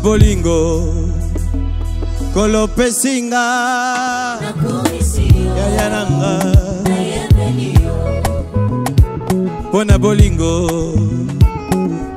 bolingo kolo pesinga ya nanga pona bolingo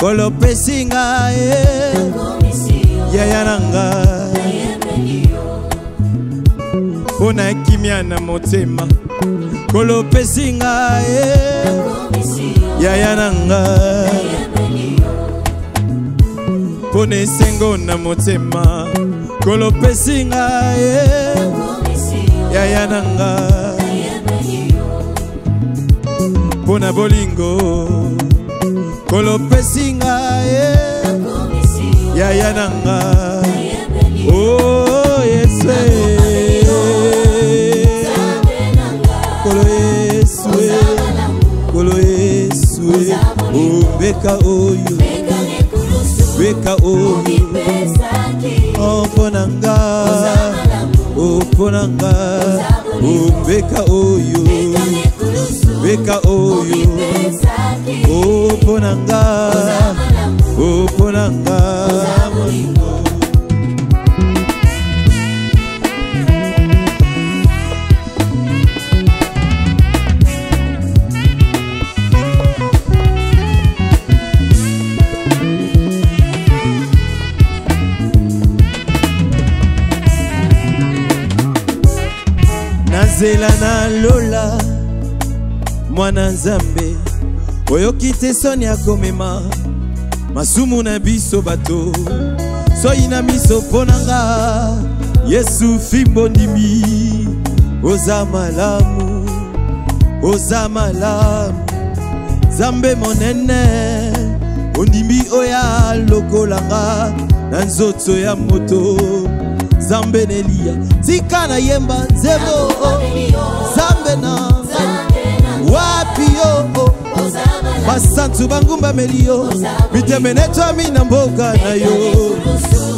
kolo pesinga ya nanga pona kimia na motema kolo pesinga ya nanga pone sengo na motema kolo pesinga ya nanga pona bolingo kolo pesinga ya nanga oh yes kolo yeswe oh beka oyo beka oyo oh ponanga oh beka oyo oh ponanga Nazela na lola mwana nzambe oyo kite soni akomema masumu na biso bato soyi na miso ponanga Yesu fimbo ndimi oza malamu Zambe monene ondimi oya lokolanga na nzoto ya moto Zambe nelia tika yemba nzebo Zambe na wapio Masantu bangumba melio Bitemenetwa mina mboga na yo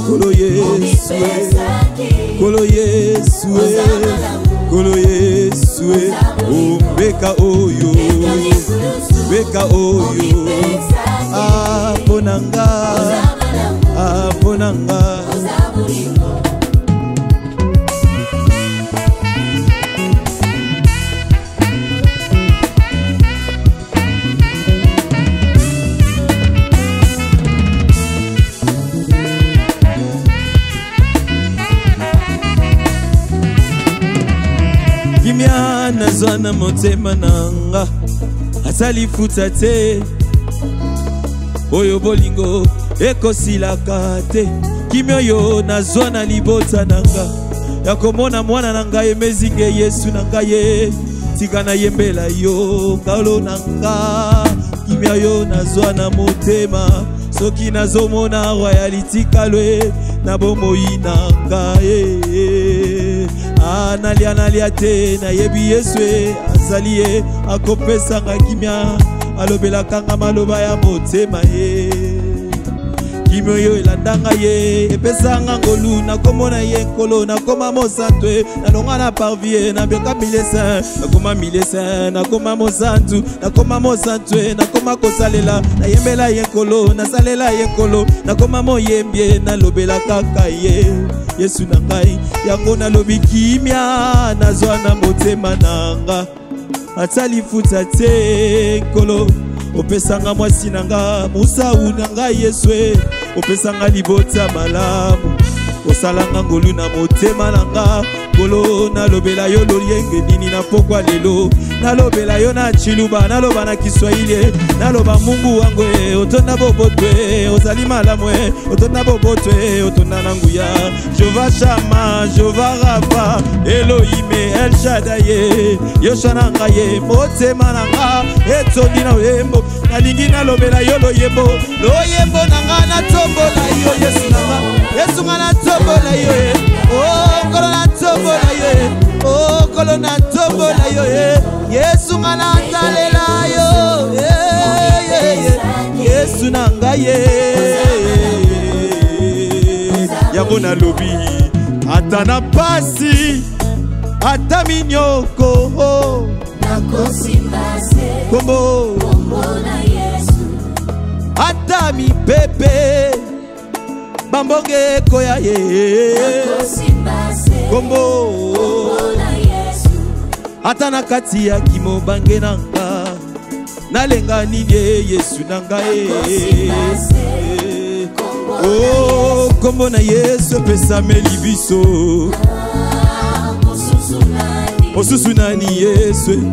Kolo Yeswe oh beka oyo ponanga Kimia nazwana motema nanga Atali futa te Oyo bolingo eko silaka te Kimia yo nazwana libota nanga Yakomona mwana nanga emezinge Yesu nanga ye Tika na yembela yo Kalo nanga Kimia yo nazwana motema Soki nazomona royality kalwe Nabomoyi nanga Nalia te na yebi Yeswe azaliye akopesa nga kimia alobela kanga maloba ya motema ye kimio yo elandanga ye epesa nga ngolu nakomona ye nkolo nakoma mosantwe nalonga na parvie nabeka milesa nakoma milesa nakoma mosantu nakoma mosantwe nakoma kosalela nayembela ye nkolo nasalela ye nkolo nakoma moyembie nalobela kaka ye Yesu nangai yango nalobi kimia nazwana motema nanga atali futa te nkolo opesanga mwasi nanga musau nanga Yeswe opesanga libota malamu osalanga ngolu na motema nanga kolo nalobela yo lolienge nini na pokwa lelo nalobela yo na chiluba naloba na Kiswahili naloba Mungu wangu otonda bobotwe ozali malamwe otonda bobotwe otonda nanguya Jehova Shama Jehova Rafa Elohim El Shaddai Yoshana ngaye motema nanga etondi na yembo nalingi nalobela yo loyembo nanga na tombola yo Yesu nanga Yesu ngana tombola yo oh kolo na tombola yo oh kolo na tombola yo Yesu ngana talela yo Yesu nanga yango na lobi ata na pasi ata minyoko nakosimbase kombo na Yesu ata mi pepe bambonge koya ye kombo ata na kati ya kimobange nanga nalenga nini Yesu nanga oh kombo na Yesu pesa melibiso osusu nani Yesu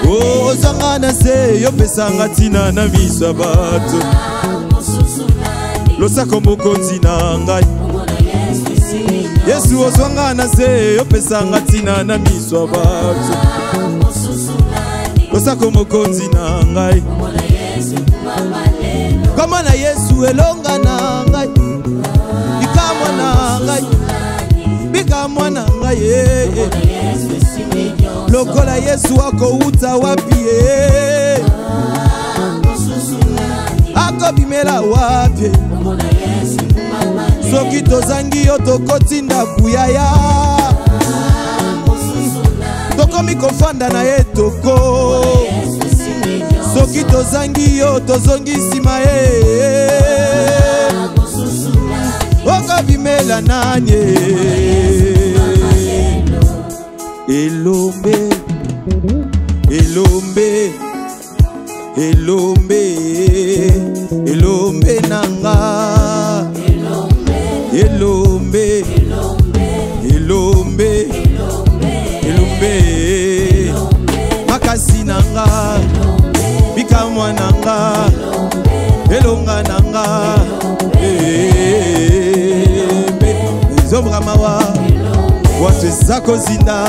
oh ozanga na se yo pesa ngatina na miso bato losako mokonzi na ngai Yesu ozanga na se yo pesa ngatina na miso bato losako mokonzi na ngai kama na Yesu elonga na ngai bikamwa na ngai bikamwa na ngai lokola Yesu akouta wapi akobimela wapi soki tozangi yo tokoti ndaku yaya tokomi kofanda na ye toko soki tozangi yo tozongi nsima okobimela nanye elombe elombe elombe elombe nanga elombe elombe elombe makasi nanga bikamwa nanga elonga nanga zomra mawa watu zako zinda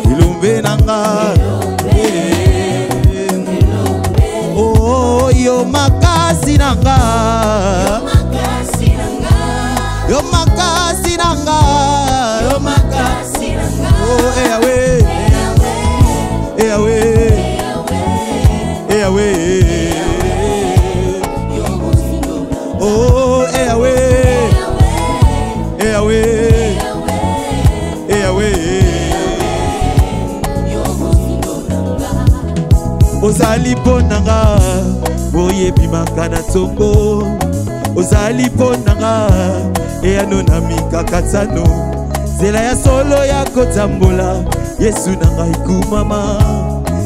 elombe nanga oh yo makasi nanga yo makasi nanga yo makasi nanga oh eyawe eyawe eyawe oh eyawe eyawe eyawe ozali ponanga boye bimaka na tongo ozali ponanga eyano na mikakatano zela ya solo ya kotambola Yesu nanga ikumama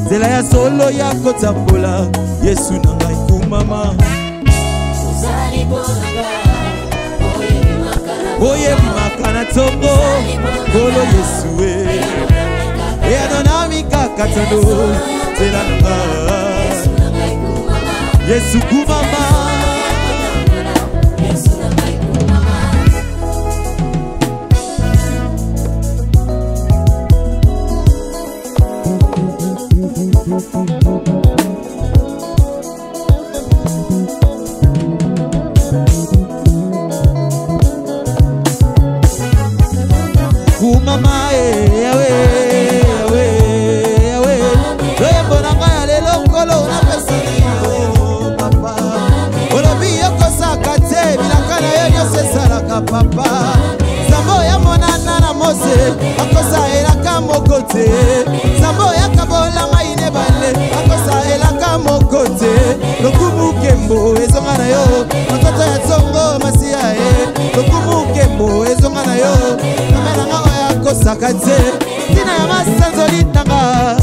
zela ya solo ya kotambola Yesu nanga ikumama ozali ponanga boye bimaka na tongo kolo Yesu eyano na mikakatano zela nanga Yesu kumama kumama ewe ewe ewe wembo nanga ya lelo nkolo unapesa papa olobi yokosaka te bilaka na yo nyonso esalaka papa zambo ya monana na mose akosa elaka moko te zambo ya kabola ngai nebale akosa elaka moko te lokumu kembo ezonga na yo matoto ya tsongo masiya lokumu kembo ezonga na yo kamelanga oyo akosaka te tina ya masanzoli nanga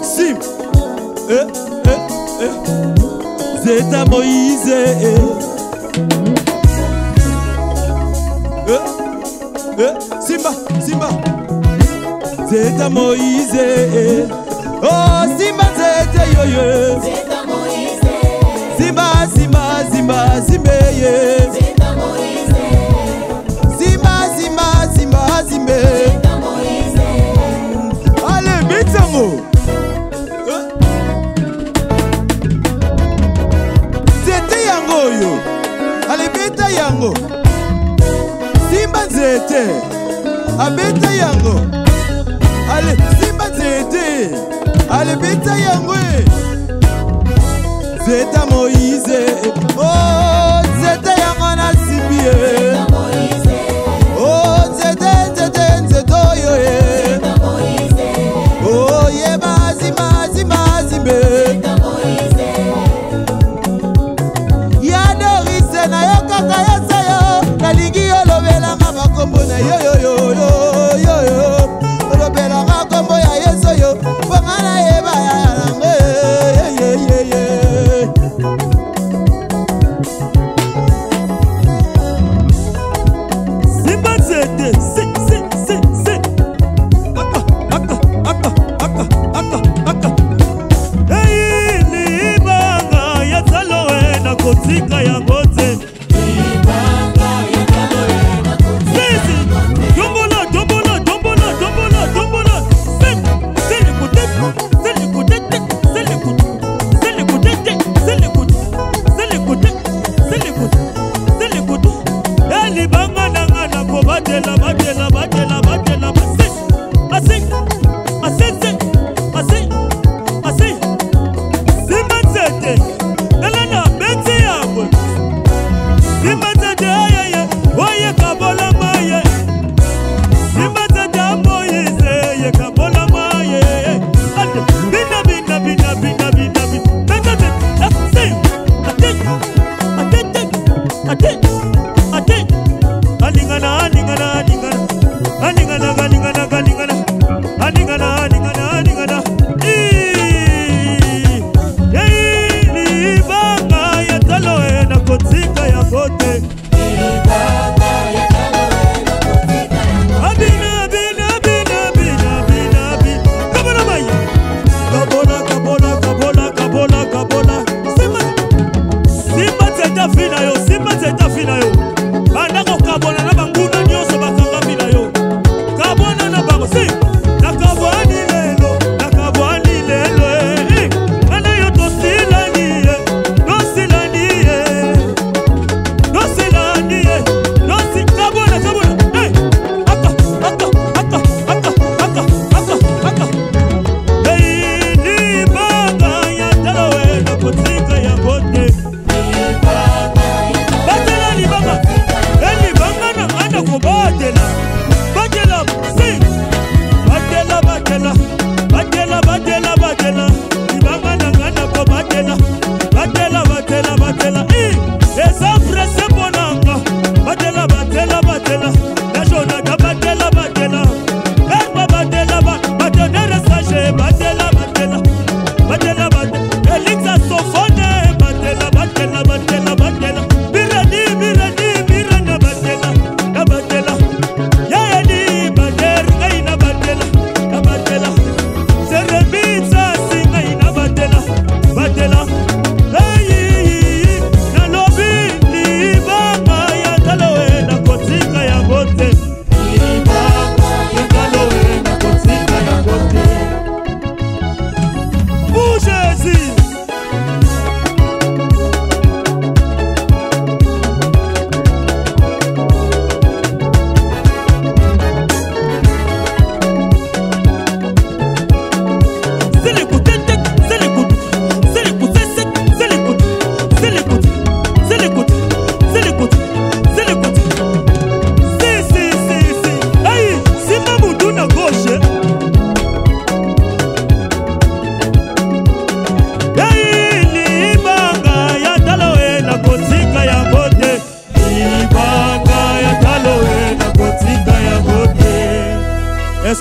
sim Zeta Moïse Simba Simba Zeta Moïse oh Simba Zeta yoyo Zeta Moïse Simba Simba Simba Simba Zeta Moïse Simba Simba Simba Simba Zeta Moïse allez bitango alibeta yango Simba Zete abeta yango ale Simba Zete alibeta yango Zeta Moïse oh Zeta yango na sibie oh Zete Zete Zete yo Zeta Moïse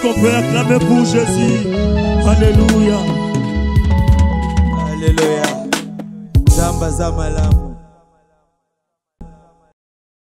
qu'on peut acclamer pour Jésus? Alléluia. Alléluia. Zamba za malamu.